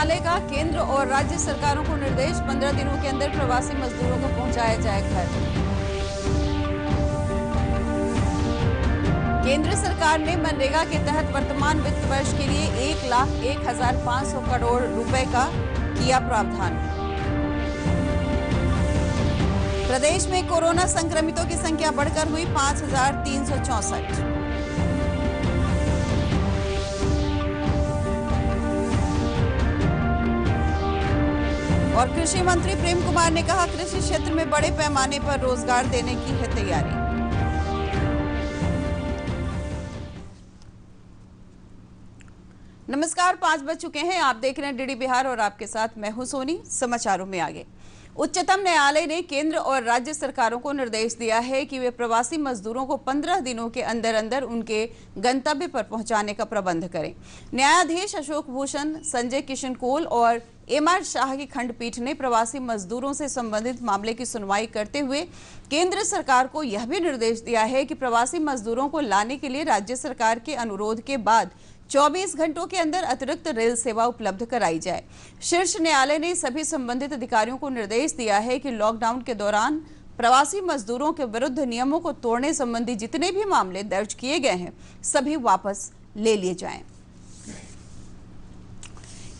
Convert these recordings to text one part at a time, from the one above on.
न्यायालय का केंद्र और राज्य सरकारों को निर्देश, 15 दिनों के अंदर प्रवासी मजदूरों को पहुंचाया जाए घर। केंद्र सरकार ने मनरेगा के तहत वर्तमान वित्त वर्ष के लिए 1,01,500 करोड़ रुपए का किया प्रावधान। प्रदेश में कोरोना संक्रमितों की संख्या बढ़कर हुई 5,364। और कृषि मंत्री प्रेम कुमार ने कहा, कृषि क्षेत्र में बड़े पैमाने पर रोजगार देने की है तैयारी। नमस्कार, 5 बज चुके हैं। आप देख रहे हैं डीडी बिहार और आपके साथ मैं हूं सोनी। समाचारों में आगे, उच्चतम न्यायालय ने केंद्र और राज्य सरकारों को निर्देश दिया है कि वे प्रवासी मजदूरों को 15 दिनों के अंदर अंदर उनके गंतव्य पर पहुंचाने का प्रबंध करें। न्यायाधीश अशोक भूषण, संजय किशन कौल और एमआर शाह की खंडपीठ ने प्रवासी मजदूरों से संबंधित मामले की सुनवाई करते हुए केंद्र सरकार को यह भी निर्देश दिया है कि प्रवासी मजदूरों को लाने के लिए राज्य सरकार के अनुरोध के बाद 24 घंटों के अंदर अतिरिक्त रेल सेवा उपलब्ध कराई जाए। शीर्ष न्यायालय ने सभी संबंधित अधिकारियों को निर्देश दिया है कि लॉकडाउन के दौरान प्रवासी मजदूरों के विरुद्ध नियमों को तोड़ने संबंधी जितने भी मामले दर्ज किए गए हैं, सभी वापस ले लिए जाएं।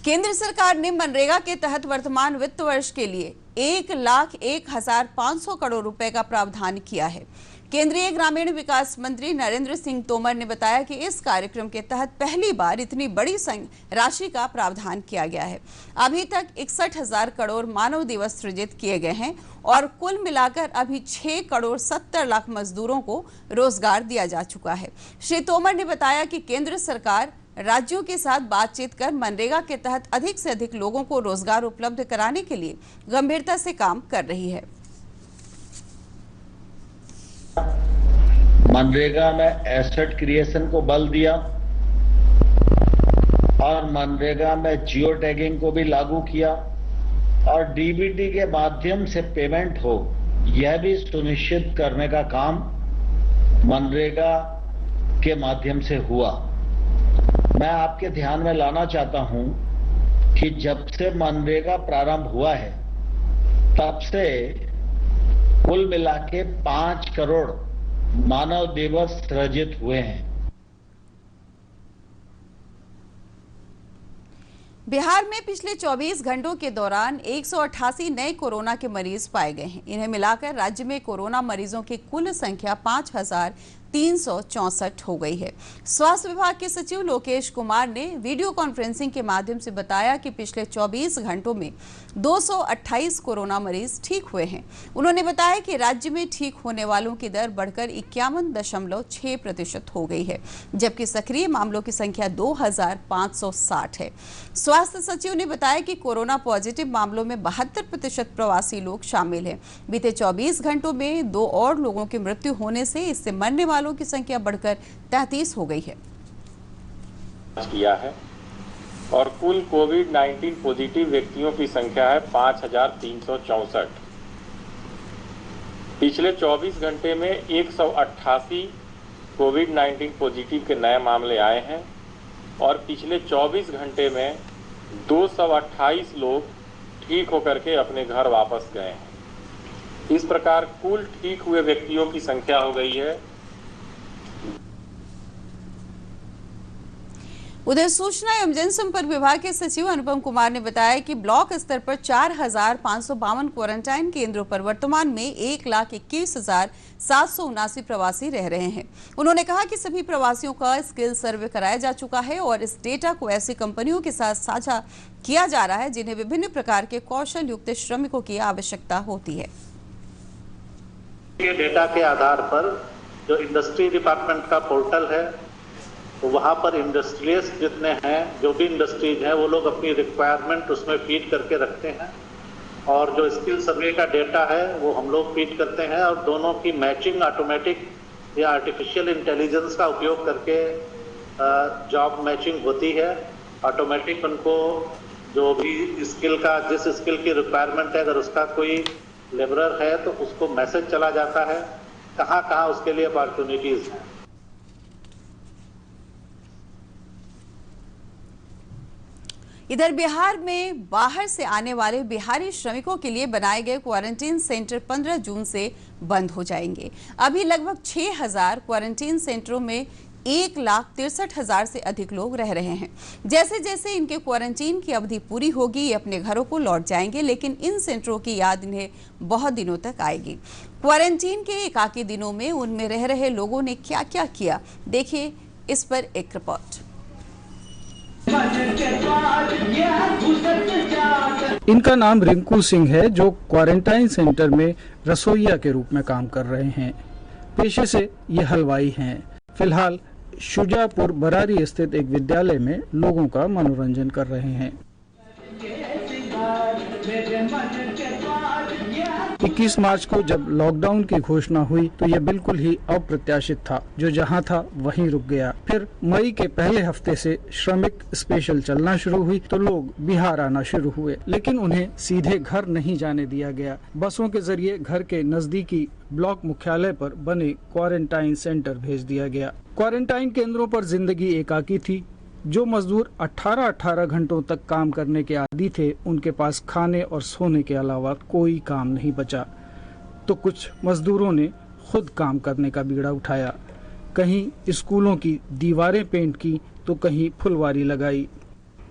केंद्र सरकार ने मनरेगा के तहत वर्तमान वित्त वर्ष के लिए 1,01,500 करोड़ रुपए का प्रावधान किया है। केंद्रीय ग्रामीण विकास मंत्री नरेंद्र सिंह तोमर ने बताया कि इस कार्यक्रम के तहत पहली बार इतनी बड़ी राशि का प्रावधान किया गया है। अभी तक 61,000 करोड़ मानव दिवस सृजित किए गए हैं और कुल मिलाकर अभी 6 करोड़ 70 लाख मजदूरों को रोजगार दिया जा चुका है। श्री तोमर ने बताया कि केंद्र सरकार राज्यों के साथ बातचीत कर मनरेगा के तहत अधिक से अधिक लोगों को रोजगार उपलब्ध कराने के लिए गंभीरता से काम कर रही है। मनरेगा में एसेट क्रिएशन को बल दिया और मनरेगा में जियो टैगिंग को भी लागू किया और डीबीटी के माध्यम से पेमेंट हो, यह भी सुनिश्चित करने का काम मनरेगा के माध्यम से हुआ। मैं आपके ध्यान में लाना चाहता हूं कि जब से मनरेगा प्रारंभ हुआ है तब से कुल मिला के 5 करोड़ मानव दिवस सृजित हुए हैं। बिहार में पिछले 24 घंटों के दौरान 188 नए कोरोना के मरीज पाए गए हैं। इन्हें मिलाकर राज्य में कोरोना मरीजों की कुल संख्या 5,364 हो गई है। स्वास्थ्य विभाग के सचिव लोकेश कुमार ने वीडियो कॉन्फ्रेंसिंग के माध्यम से बताया कि पिछले 24 घंटों में 228 कोरोना मरीज ठीक हुए हैं। उन्होंने बताया कि राज्य में ठीक होने वालों की दर बढ़कर 51.6% हो गई है, जबकि सक्रिय मामलों की संख्या 2,560 है। स्वास्थ्य सचिव ने बताया कि कोरोना पॉजिटिव मामलों में 72% प्रवासी लोग शामिल हैं। बीते 24 घंटों में 2 और लोगों की मृत्यु होने से इससे मरने वालों की संख्या बढ़कर 33 हो गई है। किया है और कुल कोविड-19 पॉजिटिव व्यक्तियों की संख्या है 5,364। पिछले 24 घंटे में 188 कोविड-19 पॉजिटिव के नए मामले आए हैं और पिछले 24 घंटे में 228 लोग ठीक होकर के अपने घर वापस गए हैं। इस प्रकार कुल ठीक हुए व्यक्तियों की संख्या हो गई है। उधर सूचना एवं जनसंपर्क विभाग के सचिव अनुपम कुमार ने बताया कि ब्लॉक स्तर पर 4,552 क्वारंटाइन केंद्रों पर वर्तमान में 1,21,779 प्रवासी रह रहे हैं। उन्होंने कहा कि सभी प्रवासियों का स्किल सर्वे कराया जा चुका है और इस डेटा को ऐसी कंपनियों के साथ साझा किया जा रहा है जिन्हें विभिन्न प्रकार के कौशल युक्त श्रमिकों की आवश्यकता होती है। ये डेटा के आधार पर जो इंडस्ट्री डिपार्टमेंट का पोर्टल है, तो वहाँ पर इंडस्ट्रियलिस्ट जितने हैं, जो भी इंडस्ट्रीज हैं, वो लोग अपनी रिक्वायरमेंट उसमें फीड करके रखते हैं और जो स्किल सर्वे का डेटा है वो हम लोग फीड करते हैं और दोनों की मैचिंग ऑटोमेटिक या आर्टिफिशियल इंटेलिजेंस का उपयोग करके जॉब मैचिंग होती है। ऑटोमेटिक उनको जो भी स्किल का, जिस स्किल की रिक्वायरमेंट है, अगर उसका कोई लेबरर है तो उसको मैसेज चला जाता है कहाँ कहाँ उसके लिए अपॉर्चुनिटीज हैं। इधर बिहार में बाहर से आने वाले बिहारी श्रमिकों के लिए बनाए गए क्वारंटीन सेंटर 15 जून से बंद हो जाएंगे। अभी लगभग 6000 क्वारंटीन सेंटरों में 1,63,000 से अधिक लोग रह रहे हैं। जैसे जैसे इनके क्वारंटीन की अवधि पूरी होगी, ये अपने घरों को लौट जाएंगे, लेकिन इन सेंटरों की याद इन्हें बहुत दिनों तक आएगी। क्वारंटीन के एकाकी दिनों में उनमें रह रहे लोगों ने क्या क्या किया, देखिए इस पर एक रिपोर्ट। इनका नाम रिंकू सिंह है, जो क्वारंटाइन सेंटर में रसोइया के रूप में काम कर रहे हैं। पेशे से ये हलवाई हैं। फिलहाल शुजापुर बरारी स्थित एक विद्यालय में लोगों का मनोरंजन कर रहे हैं। 21 मार्च को जब लॉकडाउन की घोषणा हुई तो यह बिल्कुल ही अप्रत्याशित था। जो जहां था वहीं रुक गया। फिर मई के पहले हफ्ते से श्रमिक स्पेशल चलना शुरू हुई तो लोग बिहार आना शुरू हुए, लेकिन उन्हें सीधे घर नहीं जाने दिया गया। बसों के जरिए घर के नजदीकी ब्लॉक मुख्यालय पर बने क्वारंटाइन सेंटर भेज दिया गया। क्वारंटाइन केंद्रों पर जिंदगी एकाकी थी। जो मजदूर 18-18 घंटों तक काम करने के आदी थे, उनके पास खाने और सोने के अलावा कोई काम नहीं बचा। तो कुछ मजदूरों ने खुद काम करने का बीड़ा उठाया। कहीं स्कूलों की दीवारें पेंट की तो कहीं फुलवारी लगाई।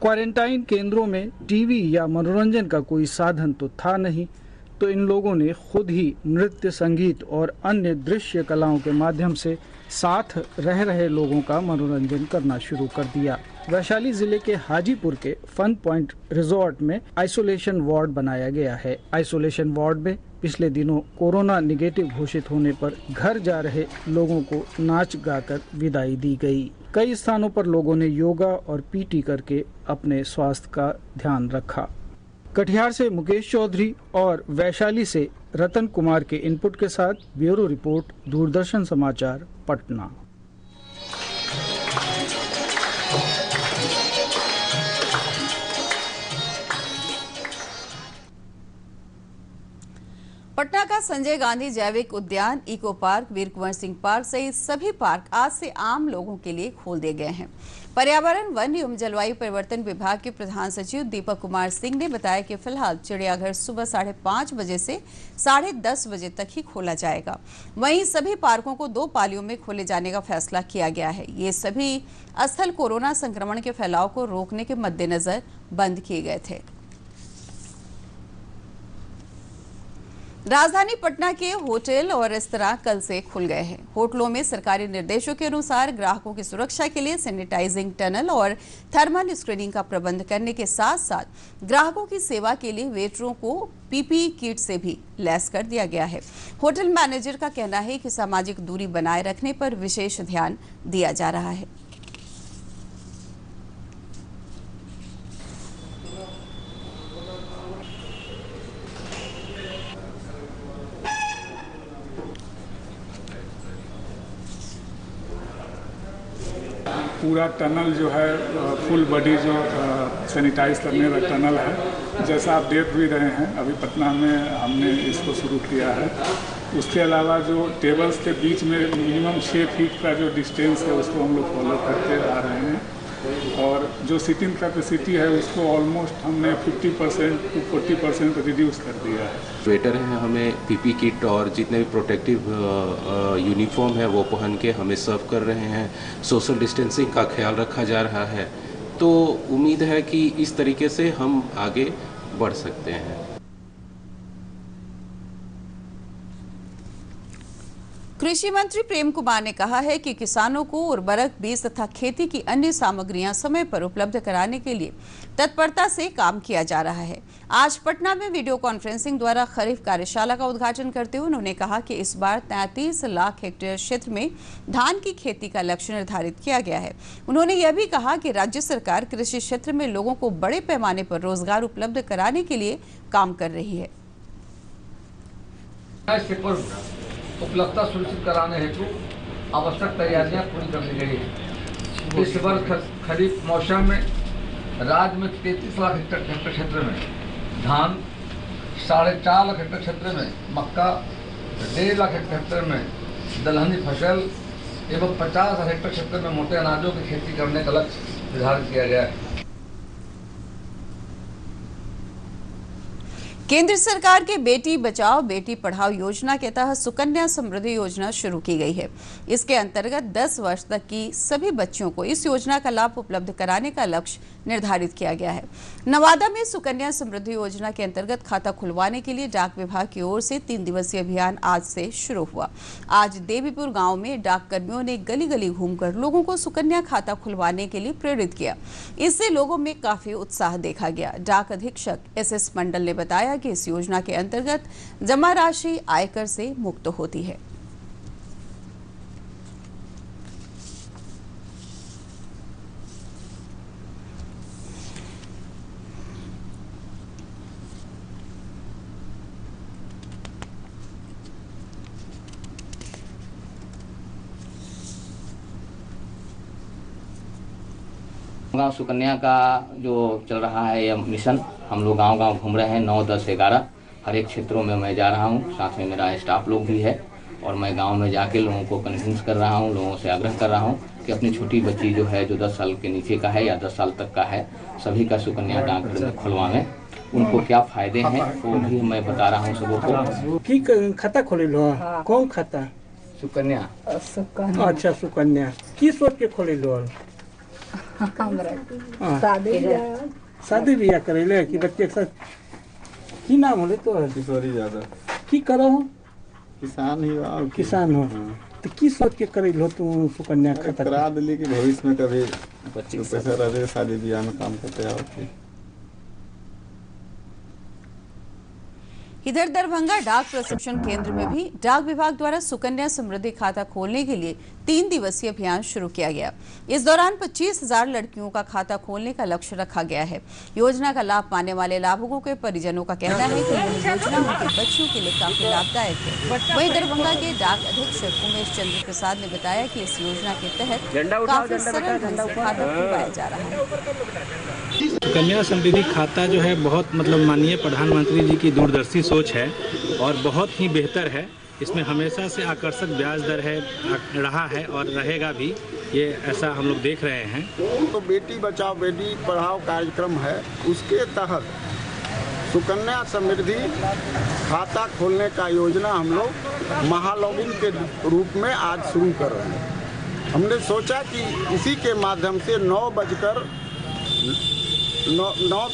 क्वारंटाइन केंद्रों में टीवी या मनोरंजन का कोई साधन तो था नहीं, तो इन लोगों ने खुद ही नृत्य, संगीत और अन्य दृश्य कलाओं के माध्यम से साथ रह रहे लोगों का मनोरंजन करना शुरू कर दिया। वैशाली जिले के हाजीपुर के फन पॉइंट रिजॉर्ट में आइसोलेशन वार्ड बनाया गया है। आइसोलेशन वार्ड में पिछले दिनों कोरोना निगेटिव घोषित होने पर घर जा रहे लोगों को नाच गाकर विदाई दी गई। कई स्थानों पर लोगों ने योगा और पीटी करके अपने स्वास्थ्य का ध्यान रखा। कटिहार से मुकेश चौधरी और वैशाली से रतन कुमार के इनपुट के साथ ब्यूरो रिपोर्ट, दूरदर्शन समाचार, पटना। पटना का संजय गांधी जैविक उद्यान, इको पार्क, वीर कुंवर सिंह पार्क सहित सभी पार्क आज से आम लोगों के लिए खोल दिए गए हैं। पर्यावरण, वन एवं जलवायु परिवर्तन विभाग के प्रधान सचिव दीपक कुमार सिंह ने बताया कि फिलहाल चिड़ियाघर सुबह 5:30 बजे से 10:30 बजे तक ही खोला जाएगा। वहीं सभी पार्कों को 2 पालियों में खोले जाने का फैसला किया गया है। ये सभी स्थल कोरोना संक्रमण के फैलाव को रोकने के मद्देनजर बंद किए गए थे। राजधानी पटना के होटल और रेस्तरां कल से खुल गए हैं। होटलों में सरकारी निर्देशों के अनुसार ग्राहकों की सुरक्षा के लिए सैनिटाइजिंग टनल और थर्मल स्क्रीनिंग का प्रबंध करने के साथ साथ ग्राहकों की सेवा के लिए वेटरों को पीपीई किट से भी लैस कर दिया गया है। होटल मैनेजर का कहना है कि सामाजिक दूरी बनाए रखने पर विशेष ध्यान दिया जा रहा है। पूरा टनल जो है फुल बॉडी जो सैनिटाइज करने का टनल है, जैसा आप देख भी रहे हैं। अभी पटना में हमने इसको शुरू किया है। उसके अलावा जो टेबल्स के बीच में मिनिमम 6 फीट का जो डिस्टेंस है उसको हम लोग फॉलो करते आ रहे हैं। और जो सीटिंग कैपेसिटी है उसको ऑलमोस्ट हमने 50% to 40% रिड्यूस कर दिया है। वेटर हैं, हमें पीपी किट और जितने भी प्रोटेक्टिव यूनिफॉर्म है वो पहन के हमें सर्व कर रहे हैं। सोशल डिस्टेंसिंग का ख्याल रखा जा रहा है। तो उम्मीद है कि इस तरीके से हम आगे बढ़ सकते हैं। कृषि मंत्री प्रेम कुमार ने कहा है कि किसानों को उर्वरक, बीज तथा खेती की अन्य सामग्रियां समय पर उपलब्ध कराने के लिए तत्परता से काम किया जा रहा है। आज पटना में वीडियो कॉन्फ्रेंसिंग द्वारा खरीफ कार्यशाला का उद्घाटन करते हुए उन्होंने कहा कि इस बार 33 लाख हेक्टेयर क्षेत्र में धान की खेती का लक्ष्य निर्धारित किया गया है। उन्होंने यह भी कहा कि राज्य सरकार कृषि क्षेत्र में लोगों को बड़े पैमाने पर रोजगार उपलब्ध कराने के लिए काम कर रही है। उपलब्धता सुनिश्चित कराने हेतु आवश्यक तैयारियां पूरी कर ली गई है। इस वर्ष खरीफ मौसम में राज्य में 33 लाख हेक्टेयर क्षेत्र में धान, 4.5 लाख हेक्टेयर क्षेत्र में मक्का, 1.5 लाख हेक्टेयर में दलहनी फसल एवं 50 लाख हेक्टेयर क्षेत्र में मोटे अनाजों की खेती करने का लक्ष्य निर्धारित किया गया है। केंद्र सरकार के बेटी बचाओ बेटी पढ़ाओ योजना के तहत सुकन्या समृद्धि योजना शुरू की गई है। इसके अंतर्गत 10 वर्ष तक की सभी बच्चियों को इस योजना का लाभ उपलब्ध कराने का लक्ष्य निर्धारित किया गया है। नवादा में सुकन्या समृद्धि योजना के अंतर्गत खाता खुलवाने के लिए डाक विभाग की ओर से 3 दिवसीय अभियान आज से शुरू हुआ। आज देवीपुर गांव में डाक कर्मियों ने गली गली घूमकर लोगों को सुकन्या खाता खुलवाने के लिए प्रेरित किया। इससे लोगों में काफी उत्साह देखा गया। डाक अधीक्षक SS मंडल ने बताया कि इस योजना के अंतर्गत जमा राशि आयकर से मुक्त होती है। गांव सुकन्या का जो चल रहा है यह मिशन, हम लोग गांव-गांव घूम रहे हैं। 9, 10, 11 हर एक क्षेत्रों में मैं जा रहा हूं, साथ में मेरा स्टाफ लोग भी है और मैं गांव में जाके लोगों को कन्विंस कर रहा हूं, लोगों से आग्रह कर रहा हूं कि अपनी छोटी बच्ची जो है जो 10 साल के नीचे का है या 10 साल तक का है, सभी का सुकन्या डाकघर में खुलवाएं। उनको क्या फायदे हैं वो भी मैं बता रहा हूँ सबों को। की खाता खोले लो? कौन खाता? सुकन्या। अच्छा सुकन्या की सोच के खोले लो? शादी बियाह करेले कि बच्चे के साथ की नाम होले तो किशोरी यादव की करो हो? किसान ही हो। किसान हो तो की सोच के करे लो तुम सुकन्या खाता? करा दिली कि भविष्य में कभी पैसा रहे शादी ब्याह में काम करते आओ। इधर दरभंगा डाक प्रशिक्षण केंद्र में भी डाक विभाग द्वारा सुकन्या समृद्धि खाता खोलने के लिए 3 दिवसीय अभियान शुरू किया गया। इस दौरान 25,000 लड़कियों का खाता खोलने का लक्ष्य रखा गया है। योजना का लाभ पाने वाले लाभुकों के परिजनों का कहना है कि यह योजना उनके बच्चों के लिए काफी लाभदायक है। वहीं दरभंगा के डाक अधीक्षक उमेश चंद्र प्रसाद ने बताया कि इस योजना के तहत काफी सरल ढंग से खाता खुलवाया जा रहा है। सुकन्या समृद्धि खाता जो है बहुत माननीय प्रधानमंत्री जी की दूरदर्शी सोच है और बहुत ही बेहतर है। इसमें हमेशा से आकर्षक ब्याज दर है, रहा है और रहेगा भी, ये ऐसा हम लोग देख रहे हैं। तो बेटी बचाओ बेटी पढ़ाओ कार्यक्रम है, उसके तहत सुकन्या समृद्धि खाता खोलने का योजना हम लोग महालॉगिन के रूप में आज शुरू कर रहे हैं। हमने सोचा कि इसी के माध्यम से 9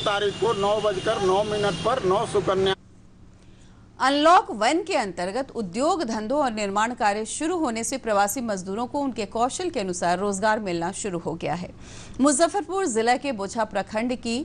तारीख को 9:09 पर 9 सुकन्या। अनलॉक 1 के अंतर्गत उद्योग धंधों और निर्माण कार्य शुरू होने से प्रवासी मजदूरों को उनके कौशल के अनुसार रोजगार मिलना शुरू हो गया है। मुजफ्फरपुर जिला के बोछा प्रखंड की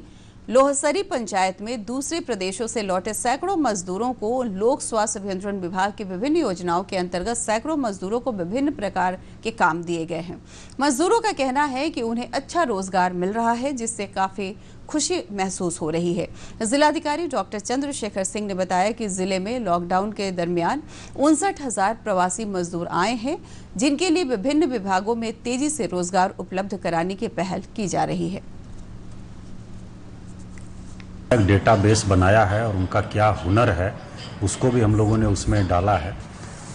लोहसरी पंचायत में दूसरे प्रदेशों से लौटे सैकड़ों मजदूरों को लोक स्वास्थ्य अभियंत्रण विभाग की विभिन्न योजनाओं के अंतर्गत सैकड़ों मजदूरों को विभिन्न प्रकार के काम दिए गए हैं। मजदूरों का कहना है कि उन्हें अच्छा रोजगार मिल रहा है, जिससे काफी खुशी महसूस हो रही है। जिलाधिकारी डॉक्टर चंद्रशेखर सिंह ने बताया कि जिले में लॉकडाउन के दरमियान 59,000 प्रवासी मजदूर आए हैं, जिनके लिए विभिन्न विभागों में तेजी से रोजगार उपलब्ध कराने की पहल की जा रही है। एक डेटाबेस बनाया है और उनका क्या हुनर है उसको भी हम लोगों ने उसमें डाला है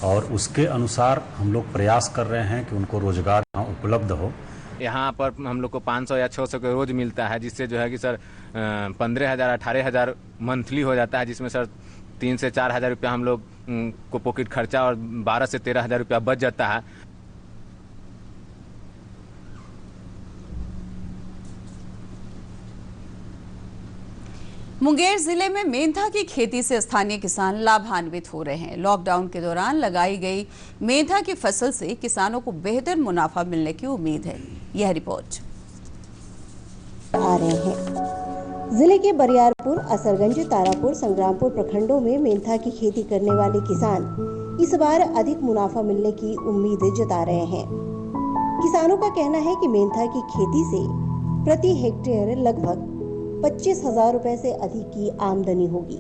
और उसके अनुसार हम लोग प्रयास कर रहे हैं कि उनको रोजगार उपलब्ध हो। यहाँ पर हम लोग को 500 या 600 का रोज मिलता है, जिससे जो है कि सर 15,000 18,000 मंथली हो जाता है, जिसमें सर 3 से 4,000 रुपया हम लोग को पॉकेट खर्चा और 12 से 13,000 रुपया बच जाता है। मुंगेर जिले में मेंथा की खेती से स्थानीय किसान लाभान्वित हो रहे हैं। लॉकडाउन के दौरान लगाई गई मेंथा की फसल से किसानों को बेहतर मुनाफा मिलने की उम्मीद है। यह रिपोर्ट आ रहे हैं। जिले के बरियारपुर, असरगंज, तारापुर, संग्रामपुर प्रखंडों में मेंथा की खेती करने वाले किसान इस बार अधिक मुनाफा मिलने की उम्मीद जता रहे हैं। किसानों का कहना है कि मेंथा की खेती से प्रति हेक्टेयर लगभग 25,000 रुपए से अधिक की आमदनी होगी।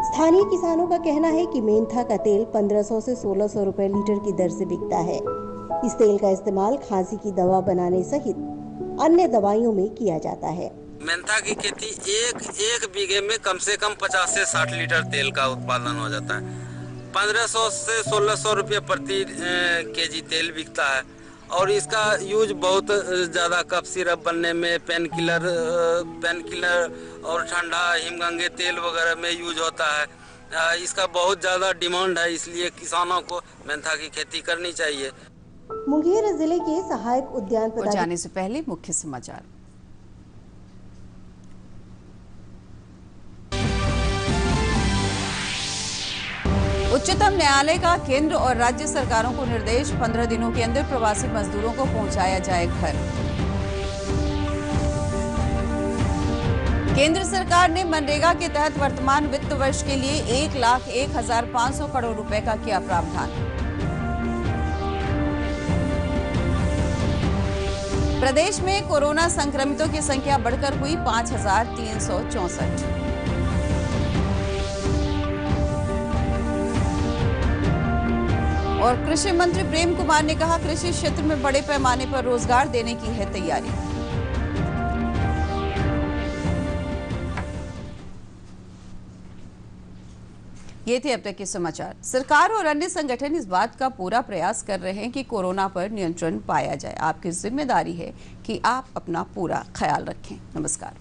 स्थानीय किसानों का कहना है कि मेंथा का तेल 1500 से 1600 रुपए लीटर की दर से बिकता है। इस तेल का इस्तेमाल खांसी की दवा बनाने सहित अन्य दवाइयों में किया जाता है। मेंथा की खेती एक बीघे में कम से कम 50 से 60 लीटर तेल का उत्पादन हो जाता है। 1500 से 1600 रुपये प्रति केजी तेल बिकता है और इसका यूज बहुत ज़्यादा कफ सिरप बनने में, पेन किलर और ठंडा हिमगंगे तेल वगैरह में यूज होता है। इसका बहुत ज़्यादा डिमांड है, इसलिए किसानों को मेंथा की खेती करनी चाहिए। मुंगेर जिले के सहायक उद्यान और जाने से पहले मुख्य समाचार। उच्चतम न्यायालय का केंद्र और राज्य सरकारों को निर्देश, 15 दिनों के अंदर प्रवासी मजदूरों को पहुंचाया जाए घर। केंद्र सरकार ने मनरेगा के तहत वर्तमान वित्त वर्ष के लिए 1,01,500 करोड़ रुपए का किया प्रावधान। प्रदेश में कोरोना संक्रमितों की संख्या बढ़कर हुई 5,364। और कृषि मंत्री प्रेम कुमार ने कहा, कृषि क्षेत्र में बड़े पैमाने पर रोजगार देने की है तैयारी। ये थे अब तक के समाचार। सरकार और अन्य संगठन इस बात का पूरा प्रयास कर रहे हैं कि कोरोना पर नियंत्रण पाया जाए। आपकी जिम्मेदारी है कि आप अपना पूरा ख्याल रखें। नमस्कार।